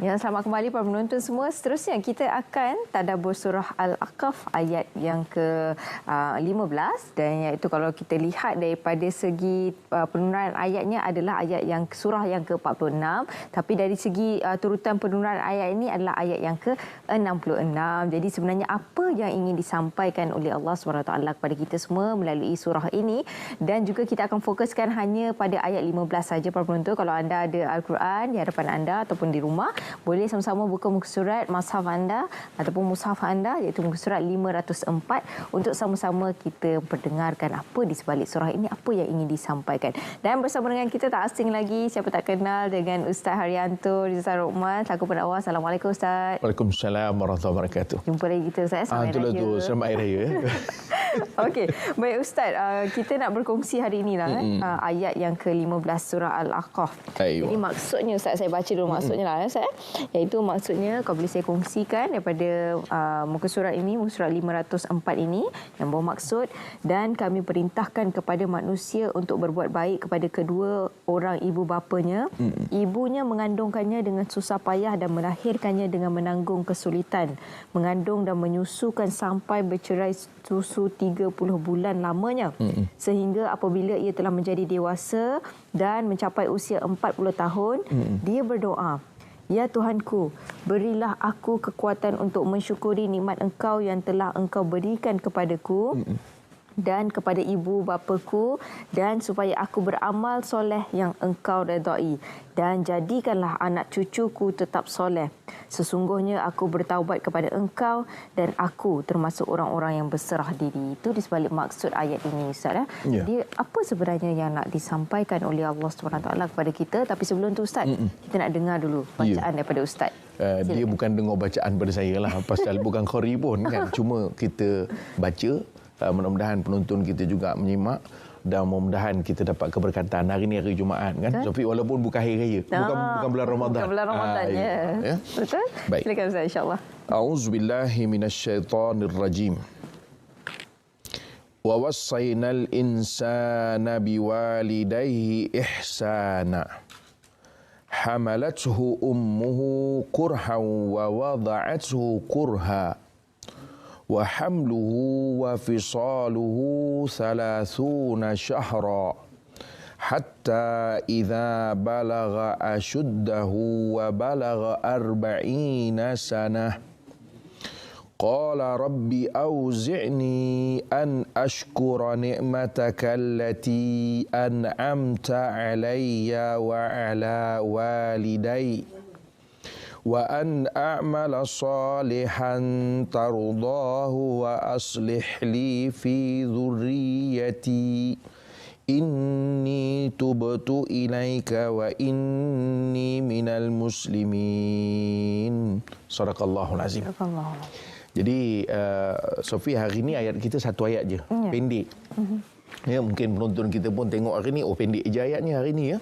Ya, selamat kembali para penonton semua. Seterusnya kita akan tadabbur surah Al-Ahqaf ayat yang ke-15 dan iaitu kalau kita lihat daripada segi penurunan ayatnya adalah ayat yang surah yang ke-46, tapi dari segi turutan penurunan ayat ini adalah ayat yang ke-66. Jadi sebenarnya apa yang ingin disampaikan oleh Allah SWT kepada kita semua melalui surah ini, dan juga kita akan fokuskan hanya pada ayat 15 saja para penonton. Kalau anda ada Al-Quran di hadapan anda ataupun di rumah, boleh sama-sama buka muka surat mushaf anda ataupun mushaf anda, iaitu muka surat 504, untuk sama-sama kita mendengarkan apa di sebalik surah ini, apa yang ingin disampaikan. Dan bersama dengan kita tak asing lagi, siapa tak kenal dengan Ustaz Haryanto Rizal Rukman selaku pendakwah. Assalamualaikum Ustaz. Waalaikumsalam warahmatullahi wabarakatuh. Jumpa lagi kita Ustaz. Selamat Hari Raya. Selamat Hari Raya. Okey, baik Ustaz, kita nak berkongsi hari ini lah ayat yang ke-15 surah Al-Ahqaf. Jadi maksudnya Ustaz, saya baca dulu maksudnya lah Ustaz. Iaitu maksudnya, kalau boleh saya kongsikan daripada muka surat ini, muka surat 504 ini, yang bermaksud, dan kami perintahkan kepada manusia untuk berbuat baik kepada kedua orang ibu bapanya. Ibunya mengandungkannya dengan susah payah dan melahirkannya dengan menanggung kesulitan. Mengandung dan menyusukan sampai bercerai susu 30 bulan lamanya. Sehingga apabila ia telah menjadi dewasa dan mencapai usia 40 tahun, dia berdoa, "Ya Tuhanku, berilah aku kekuatan untuk mensyukuri nikmat Engkau yang telah Engkau berikan kepadaku dan kepada ibu bapaku, dan supaya aku beramal soleh yang Engkau redai, dan jadikanlah anak cucuku tetap soleh. Sesungguhnya aku bertaubat kepada Engkau dan aku termasuk orang-orang yang berserah diri." Itu di sebalik maksud ayat ini Ustaz. Ya. Jadi apa sebenarnya yang nak disampaikan oleh Allah SWT kepada kita? Tapi sebelum tu Ustaz, kita nak dengar dulu bacaan daripada Ustaz. Dia bukan dengar bacaan pada saya lah, pasal bukan qari pun kan. Cuma kita baca. Mudah-mudahan penonton kita juga menyimak dan mudah-mudahan kita dapat keberkatan. Hari ini hari Jumaat kan, Sofi, walaupun bukan hari raya, bukan bulan Ramadan. Bukan bulan Ramadan, ya. Betul? Baik. Silakan Ustaz, insya-Allah. A'udzubillahi minasyaitonirrajim. Wa wassaynal insana biwalidayhi ihsana. Hamalathu ummuhu kurhan wa wada'athu kurha. وحمله وفصاله 30 شهرا حتى إذا بلغ أشده وبلغ 40 سنة قال رب أوزعني أن أشكر نعمتك التي أنعمت علي وعلى والدي وأن أعمل صالحا ترضاه وأصلح لي في ذريتي إني تبت إليك وإني من المسلمين. Sadaqallahul Azim. Jadi Sofi, hari ini ayat kita satu ayat je, pendek. Ya, mungkin penonton kita pun tengok hari ni, pendek je ayatnya hari ni ya.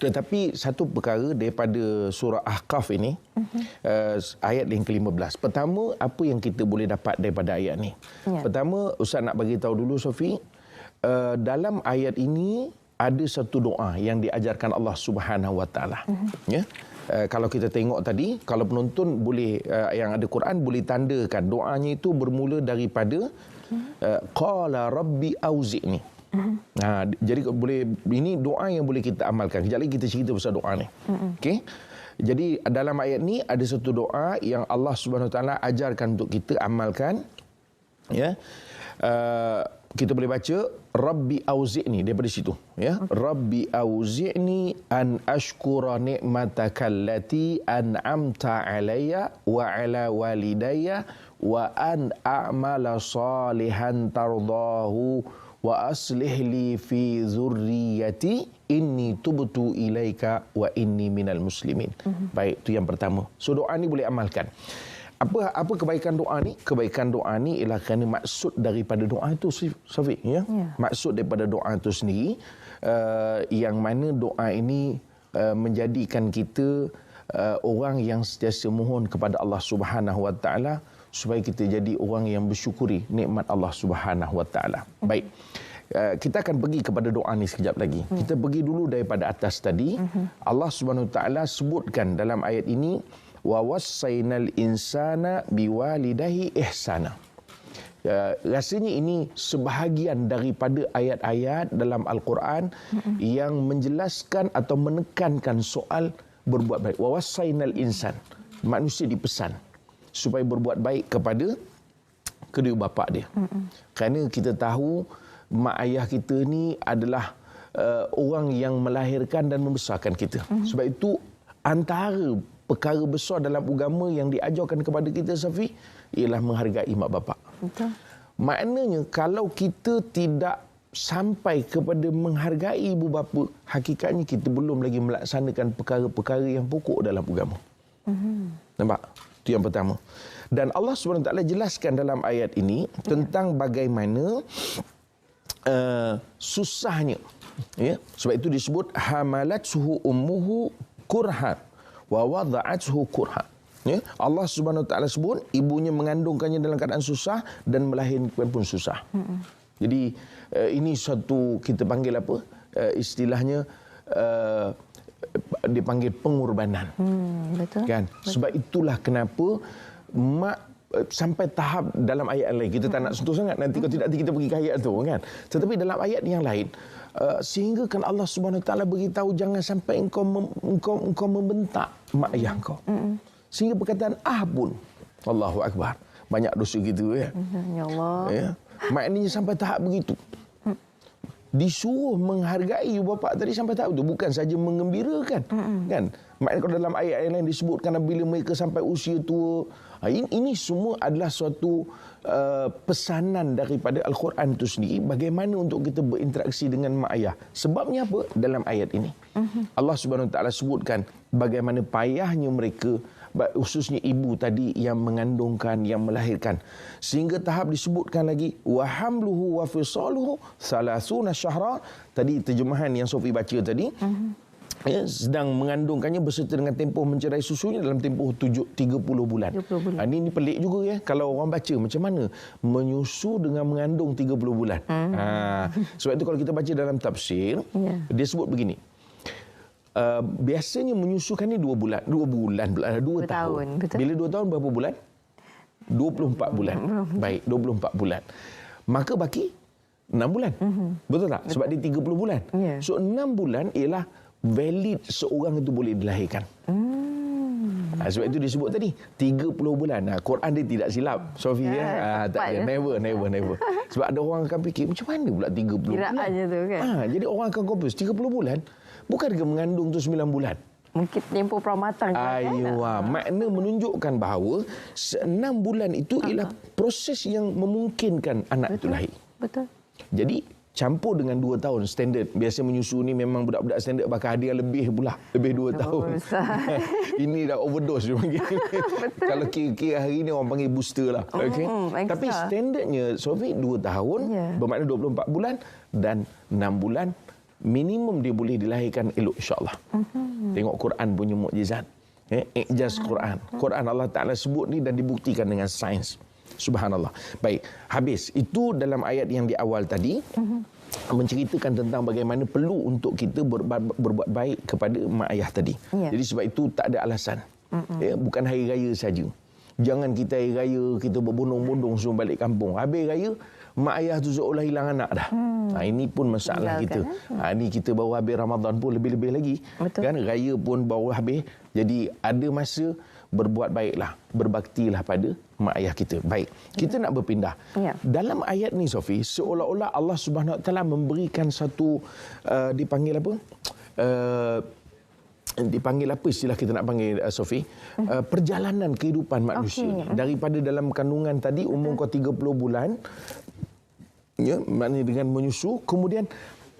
Tetapi satu perkara daripada surah Ahqaf ini, ayat yang ke-15. Pertama, apa yang kita boleh dapat daripada ayat ni? Pertama, Ustaz nak bagi tahu dulu Sofi, dalam ayat ini ada satu doa yang diajarkan Allah Subhanahu Wa Taala. Ya. Kalau kita tengok tadi, kalau penonton boleh yang ada Quran boleh tandakan doanya itu bermula daripada qala rabbi auzi'ni. Jadi boleh, ini doa yang boleh kita amalkan. Kejap lagi kita cerita pasal doa ni. Okey. Jadi dalam ayat ni ada satu doa yang Allah Subhanahu Wa Taala ajarkan untuk kita amalkan. Ya. Kita boleh baca rabbi auzi'ni daripada situ, ya. Rabbi auzi'ni an ashkura ni'mataka allati an'amta alayya wa ala walidayya wa an a'mala salihan tardahu wa aslih li fi dzurriyyati inni tubtu ilaika wa inni minal muslimin. Baik, itu yang pertama. So doa ni boleh amalkan. Apa kebaikan doa ni? Kebaikan doa ni ialah kerana maksud daripada doa itu, Syafiq, ya. Maksud daripada doa itu sendiri, yang mana doa ini menjadikan kita orang yang sentiasa mohon kepada Allah Subhanahu Wa Taala supaya kita jadi orang yang bersyukuri nikmat Allah Subhanahu Wa Taala. Baik. kita akan pergi kepada doa ni sekejap lagi. Kita pergi dulu daripada atas tadi. Allah Subhanahu Wa Taala sebutkan dalam ayat ini, wa wassaynal insana biwalidayhi ihsana. Rasanya ini sebahagian daripada ayat-ayat dalam Al-Quran yang menjelaskan atau menekankan soal berbuat baik. Wa wassaynal insan, manusia dipesan supaya berbuat baik kepada kedua bapa dia. Kerana kita tahu mak ayah kita ni adalah orang yang melahirkan dan membesarkan kita. Sebab itu antara perkara besar dalam agama yang diajarkan kepada kita, Safi, ialah menghargai mak bapa. Betul. Maknanya kalau kita tidak sampai kepada menghargai ibu bapa, hakikatnya kita belum lagi melaksanakan perkara-perkara yang pokok dalam agama. Nampak? Itu yang pertama. Dan Allah SWT jelaskan dalam ayat ini tentang bagaimana susahnya. Ya? Sebab itu disebut hamalathu ummuhu kurhan wa wada'athu kurhan. Ya? Allah SWT sebut ibunya mengandungkannya dalam keadaan susah dan melahirkan pun susah. Jadi ini satu kita panggil apa? Istilahnya dipanggil pengorbanan. Betul. Kan? Sebab itulah kenapa mak sampai tahap dalam ayat lain, kita tak nak sentuh sangat, nanti kalau tidak kita pergi ke ayat tu kan. Tetapi dalam ayat yang lain sehingga kan Allah Subhanahu Taala beritahu jangan sampai engkau membentak mak ayah engkau. Sehingga perkataan pun, Allahu Akbar, banyak dosa gitu ya. Ya Allah. Ya. Maknanya sampai tahap begitu. Disuruh menghargai ibu bapa tadi sampai tahap itu, bukan saja mengembirakan. Kan? Maknanya kalau dalam ayat yang lain disebutkan bila mereka sampai usia tua, ini semua adalah suatu pesanan daripada Al-Quran itu sendiri, bagaimana untuk kita berinteraksi dengan mak ayah. Sebabnya apa? Dalam ayat ini Allah Subhanahu Wa Taala sebutkan bagaimana payahnya mereka, khususnya ibu tadi yang mengandungkan, yang melahirkan. Sehingga tahap disebutkan lagi wa hamluhu wa fisaluhu 30 syahra. Tadi terjemahan yang Sofi baca tadi. Ya, sedang mengandungkannya beserta dengan tempoh mencerai susunya dalam tempoh 30 bulan. 30 bulan. Ini pelik juga ya kalau orang baca macam mana menyusu dengan mengandung 30 bulan. Sebab itu kalau kita baca dalam tafsir, dia sebut begini. Biasanya menyusukan ni 2 tahun. Betul. Bila 2 tahun berapa bulan? 24 bulan. Baik, 24 bulan. Maka baki 6 bulan. Betul tak? Sebab dia 30 bulan. So 6 bulan ialah valid seorang itu boleh dilahirkan. Sebab itu disebut tadi 30 bulan. Quran dia tidak silap, Sofi ya. Tak ada, never. Sebab ada orang akan fikir macam mana pula 30 bulan. Kiraannya tu kan. Jadi orang akan confuse 30 bulan. Bukankah mengandung tu 9 bulan? Mungkin tempoh pramatang. Makna menunjukkan bahawa 6 bulan itu ialah proses yang memungkinkan anak itu lahir. Betul. Jadi campur dengan 2 tahun standard. Biasa menyusu ni memang budak-budak standard bakal hadiah lebih pula. Lebih 2 tahun. Ini dah overdose dia panggil. Kalau kira-kira hari ni orang panggil booster lah. Okay? Tapi standardnya Sofi 2 tahun bermakna 24 bulan dan 6 bulan minimum dia boleh dilahirkan elok insya-Allah. Tengok Quran punya mukjizat. Ijaz Quran. Quran Allah Taala sebut ni dan dibuktikan dengan sains. Subhanallah. Baik, habis. Itu dalam ayat yang di awal tadi menceritakan tentang bagaimana perlu untuk kita berbuat baik kepada mak ayah tadi. Jadi sebab itu tak ada alasan. Bukan hari raya saja. Jangan kita hari raya kita berbondong-bondong semua balik kampung. Habis raya mak ayah tu seolah hilang anak dah. Ini pun masalah kita. Ini kita baru habis Ramadan pun lebih-lebih lagi. Betul. Kan raya pun baru habis. Jadi ada masa berbuat baiklah, berbaktilah pada mak ayah kita. Baik, kita nak berpindah. Dalam ayat ni Sofi, seolah-olah Allah Subhanahu Wa Taala memberikan satu dipanggil apa? Dipanggil apa istilah kita nak panggil Sofi? Perjalanan kehidupan manusia. Daripada dalam kandungan tadi umur kau 30 bulan, ya, maknanya dengan menyusu, kemudian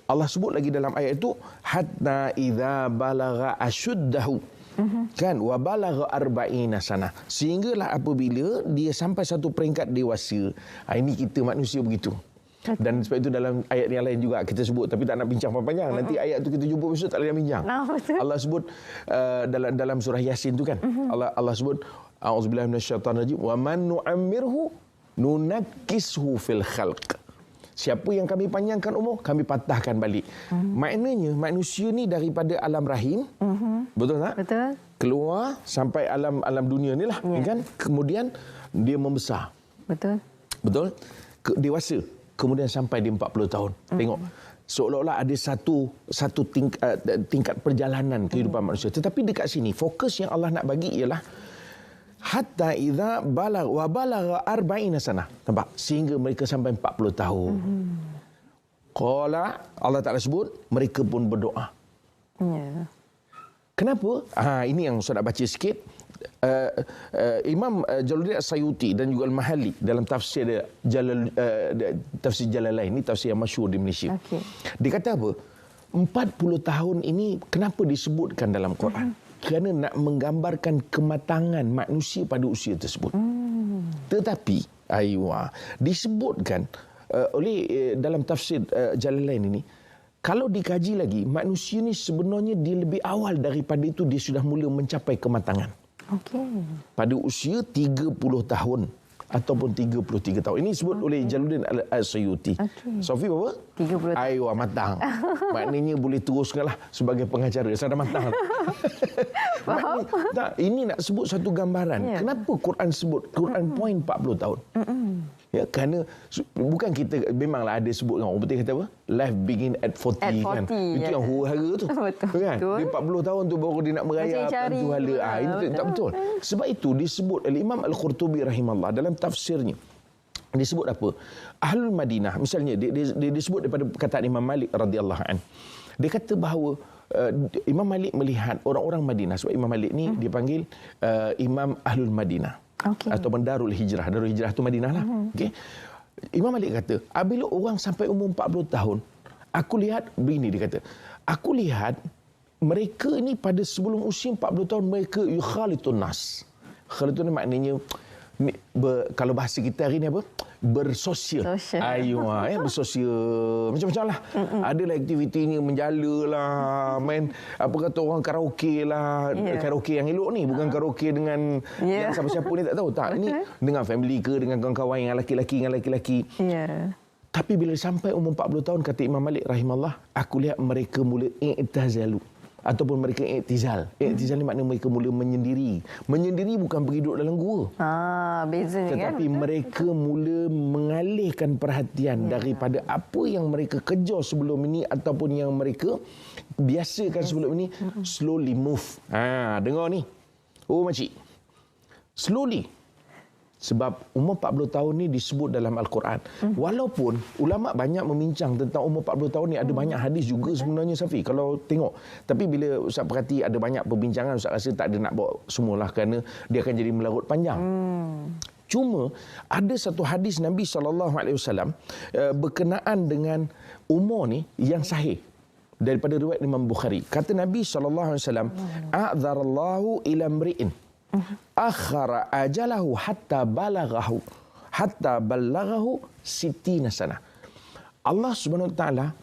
Allah sebut lagi dalam ayat itu hatta idza balagha asyuddahu. Kan wa balagha 40 sanah, sehinggalah apabila dia sampai satu peringkat dewasa. Ini kita manusia begitu. Dan sebab itu dalam ayat yang lain juga kita sebut, tapi tak nak bincang panjang. Nanti ayat tu kita jumpa besok tak boleh bincang. Allah sebut dalam surah Yasin tu kan. Allah sebut a'udzubillahi minasyaitanir rajim wa man nu'ammirhu nunakkishu fil khalq. Siapa yang kami panjangkan umur, kami patahkan balik. Maknanya manusia ni daripada alam rahim, betul tak? Betul. Keluar sampai alam dunia ni lah, kan? Kemudian dia membesar. Betul. Betul? Dewasa. Kemudian sampai di 40 tahun. Tengok. Seolah-olah ada satu tingkat perjalanan kehidupan manusia. Tetapi dekat sini, fokus yang Allah nak bagi ialah hatta idza balagha wa balagha 40 sanah. Nampak? Sehingga mereka sampai 40 tahun. Qala, Allah Taala sebut, mereka pun berdoa. Ya. Kenapa? Ini yang saya nak baca sikit. Imam Jalaluddin As-Sayuti dan juga Al-Mahalli dalam tafsir tafsir Jalalain, ini tafsir yang masyhur di Malaysia. Okay. Dia kata apa? 40 tahun ini kenapa disebutkan dalam Quran? Kerana nak menggambarkan kematangan manusia pada usia tersebut. Tetapi disebutkan oleh dalam tafsir Jalalain ini, kalau dikaji lagi, manusia ni sebenarnya dia lebih awal daripada itu dia sudah mula mencapai kematangan. Okey. Pada usia 30 tahun ataupun 33 tahun. Ini disebut oleh Jalaluddin As-Sayuti. Sofi berapa? 30 tahun. Ayuh, matang. Maknanya boleh teruskanlah sebagai pengacara. Saya dah matang. Faham? Ini nak sebut satu gambaran. Ya. Kenapa Quran sebut? Quran point 40 tahun. Ya, kerana bukan kita, memanglah ada sebut kan, orang betul kata apa? Life begin at 40, kan. Itu yang huru-hara tu. Betul. Kan? Dia 40 tahun tu baru dia nak merayap Tuhala. Ini tak betul. Sebab itu disebut oleh Imam Al-Qurtubi rahimahullah dalam tafsirnya. Disebut apa? Ahlul Madinah. Misalnya dia disebut daripada perkataan Imam Malik radhiyallahu an. Dia kata bahawa Imam Malik melihat orang-orang Madinah, sebab Imam Malik ni dipanggil Imam Ahlul Madinah. Okay. Ataupun Darul Hijrah. Darul Hijrah tu Madinah lah. Okay. Imam Malik kata, apabila orang sampai umur 40 tahun, aku lihat, begini dia kata, aku lihat mereka ini pada sebelum usia 40 tahun, mereka yukhalitun nas. Khalitun maknanya, kalau bahasa kita hari ni apa? Bersosial. Bersosial. Macam-macam lah. Adalah aktivitinya, menjala lah, main, apa kata orang, karaoke lah. Karaoke yang elok ni, bukan karaoke dengan yang siapa-siapa ni tak tahu. Tak, ini dengan family ke, dengan kawan-kawan yang lelaki-lelaki. Tapi bila sampai umur 40 tahun, kata Imam Malik rahimahullah, aku lihat mereka mula i'tazalu. Ataupun mereka i'tizal. I'tizal ni maknanya mereka mula menyendiri. Menyendiri bukan pergi duduk dalam gua. Bezanya kan. Tetapi mereka mula mengalihkan perhatian daripada apa yang mereka kejar sebelum ini ataupun yang mereka biasakan sebelum ini. Slowly move. Dengar ni. Oh makcik. Slowly. Sebab umur 40 tahun ni disebut dalam Al-Quran. Walaupun ulama' banyak memincang tentang umur 40 tahun ni, ada banyak hadis juga sebenarnya, Safi, kalau tengok. Tapi bila Ustaz perhati ada banyak perbincangan, Ustaz rasa tak ada nak bawa semualah kerana dia akan jadi melarut panjang. Cuma ada satu hadis Nabi SAW berkenaan dengan umur ni yang sahih daripada riwayat Imam Bukhari. Kata Nabi SAW, a'dzarallahu ila mri'in akhara ajalahu hatta balaghahu sittina sana. Allah Subhanahu Wa Taala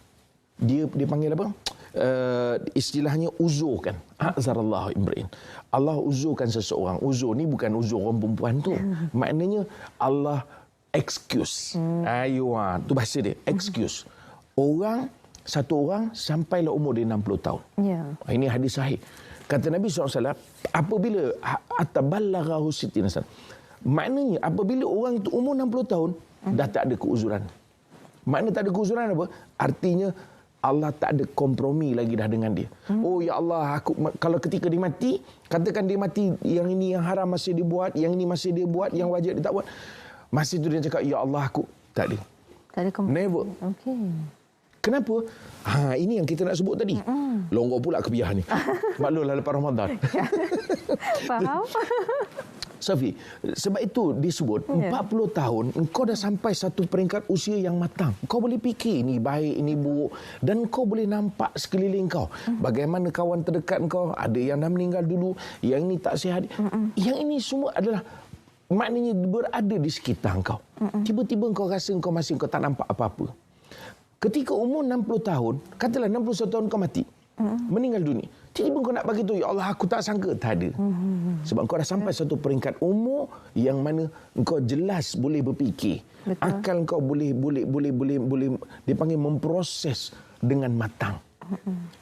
dia panggil apa? Istilahnya uzurkan. A'zarallahu imrin. Allah uzurkan seseorang. Uzur ni bukan uzur orang perempuan tu. Maknanya Allah excuse. Tu bahasa dia, excuse. Satu orang sampailah umur dia 60 tahun. Ini hadis sahih. Kata Nabi SAW, apabila ataballaghahu sittina sana. Maknanya apabila orang itu umur 60 tahun, dah tak ada keuzuran. Makna tak ada keuzuran apa? Artinya Allah tak ada kompromi lagi dah dengan dia. Oh ya Allah, kalau ketika dia mati, katakan dia mati, yang ini yang haram masih dia buat, yang ini masih dia buat, yang wajib dia tak buat. Masih tu dia cakap, ya Allah aku tak ada. Tak ada kompromi. Never. Kenapa? Ini yang kita nak sebut tadi. Longgok pula kebiah ni. Maklumlah lepas Ramadan. Faham? Safi, sebab itu disebut 40 tahun engkau dah sampai satu peringkat usia yang matang. Kau boleh fikir ini baik, ini buruk, dan kau boleh nampak sekeliling kau. Bagaimana kawan terdekat kau, ada yang dah meninggal dulu, yang ini tak sihat. Yang ini semua adalah maknanya berada di sekitar kau. Tiba-tiba kau rasa kau tak nampak apa-apa. Ketika umur 60 tahun, katalah 61 tahun kau mati, meninggal dunia. Tiba-tiba kau nak bagi tu, ya Allah aku tak sangka. Tak ada. Sebab kau dah sampai satu peringkat umur yang mana kau jelas boleh berfikir. Betul. Akal kau boleh dipanggil memproses dengan matang.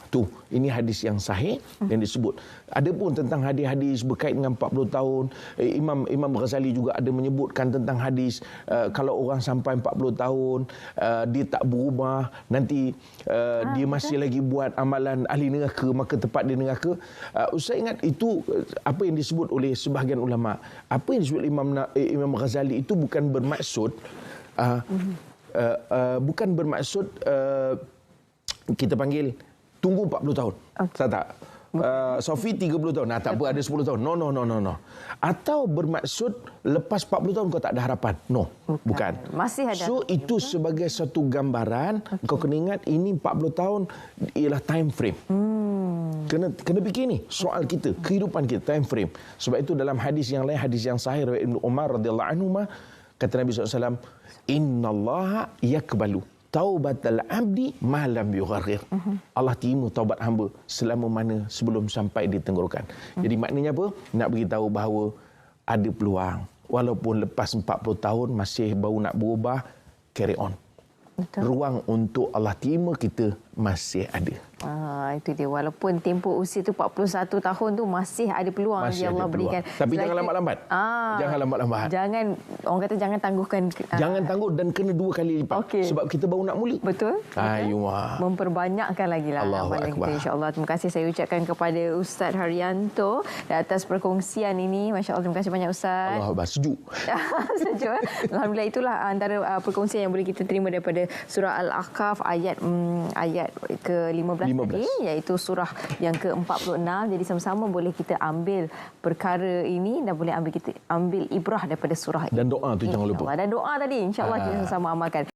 Tu, ini hadis yang sahih yang disebut. Ada pun tentang hadis-hadis berkait dengan 40 tahun. Imam Ghazali juga ada menyebutkan tentang hadis kalau orang sampai 40 tahun dia tak berubah, nanti dia masih lagi buat amalan ahli neraka, maka tempat dia neraka. Ustaz ingat itu apa yang disebut oleh sebahagian ulama. Apa yang disebut Imam Ghazali itu bukan bermaksud kita panggil tunggu 40 tahun. Okay. Tak. Sofi 30 tahun. Tak apa, ada 10 tahun. No. Atau bermaksud lepas 40 tahun kau tak ada harapan. No, bukan. Masih ada. So itu sebagai satu gambaran. Okay. Kau kena ingat ini 40 tahun ialah time frame. Kena fikir ni soal kita, kehidupan kita, time frame. Sebab itu dalam hadis yang lain, hadis yang sahih riwayat Ibnu Umar radhiyallahu anhu, kata Nabi SAW, innallaha yakbalu taubatal abdi ma lam yughargir. Allah terima taubat hamba selama mana sebelum sampai di tenggorokan. Jadi maknanya apa? Nak beritahu bahawa ada peluang. Walaupun lepas 40 tahun masih baru nak berubah, carry on. Betul. Ruang untuk Allah terima kita masih ada. Itu dia. Walaupun tempoh usia tu 41 tahun tu masih ada peluang yang Allah berikan. Tapi jangan lambat-lambat. Jangan lambat-lambat. Orang kata jangan tangguhkan. Jangan tangguh dan kena 2 kali lipat. Okay. Sebab kita baru nak mula. Betul. Memperbanyakkan lagi lah amalan kita, insya-Allah. Terima kasih saya ucapkan kepada Ustaz Haryanto atas perkongsian ini. Masya-Allah, terima kasih banyak Ustaz. Allah sejuk. Sejuk. Alhamdulillah, itulah antara perkongsian yang boleh kita terima daripada surah Al-Ahqaf ayat ke-15 tadi, iaitu surah yang ke-46. Jadi sama-sama boleh kita ambil perkara ini dan boleh ambil ibrah daripada surah ini. Dan doa tu jangan lupa. Dan doa tadi insya-Allah kita sama-sama amalkan.